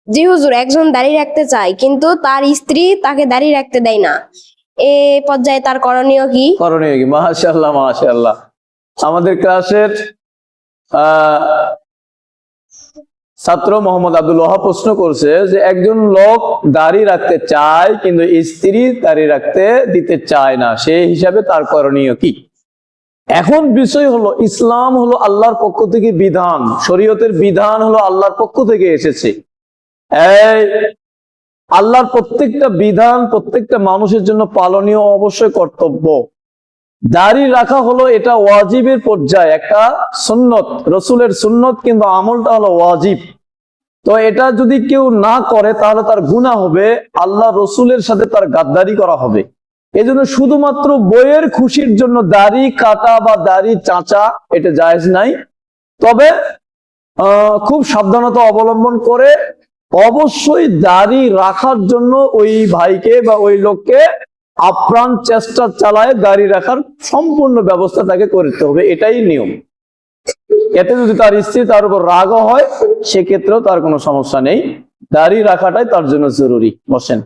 জি হুজুর, একজন দাড়ি রাখতে চায় কিন্তু তার স্ত্রী তাকে দাড়ি রাখতে দেয় না, এ পর্যায়ে তার করণীয় কি? করণীয় কি? মাশাআল্লাহ মাশাআল্লাহ। আমাদের ক্লাসের ছাত্র মোহাম্মদ আব্দুল ওয়াহাব প্রশ্ন করছে যে একজন লোক দাড়ি রাখতে চায় কিন্তু স্ত্রী দাড়ি রাখতে দিতে চায় না, সেই হিসাবে তার করণীয় কি? এখন বিষয় হলো, ইসলাম হলো আল্লাহর পক্ষ থেকে বিধান, শরীয়তের বিধান হলো আল্লাহর পক্ষ থেকে এসেছে। এই আল্লাহর প্রত্যেকটা বিধান প্রত্যেকটা মানুষের জন্য পালনীয়, অবশ্যই কর্তব্য। দাড়ি রাখা হলো এটা ওয়াজিবের পর্যায়ে, একটা সুন্নত, রসুলের সুন্নত, কিন্তু আমলটা হলো ওয়াজিব। তো এটা যদি কেউ না করে তাহলে তার গুনাহ হবে, আল্লাহ রসুলের সাথে তার গাদ্দারি করা হবে। এই জন্য শুধুমাত্র বইয়ের খুশির জন্য দাড়ি কাটা বা দাড়ি চাঁচা এটা জায়েজ নাই। তবে খুব সাবধানতা অবলম্বন করে অবশ্যই দাড়ি রাখার জন্য ওই ভাইকে বা ওই লোককে আপ্রাণ চেষ্টা চালায় দাড়ি রাখার সম্পূর্ণ ব্যবস্থা তাকে করতে হবে, এটাই নিয়ম। এতে যদি তার স্ত্রী তার উপর রাগও হয় সেক্ষেত্রেও তার কোনো সমস্যা নেই, দাড়ি রাখাটাই তার জন্য জরুরি। বসেন।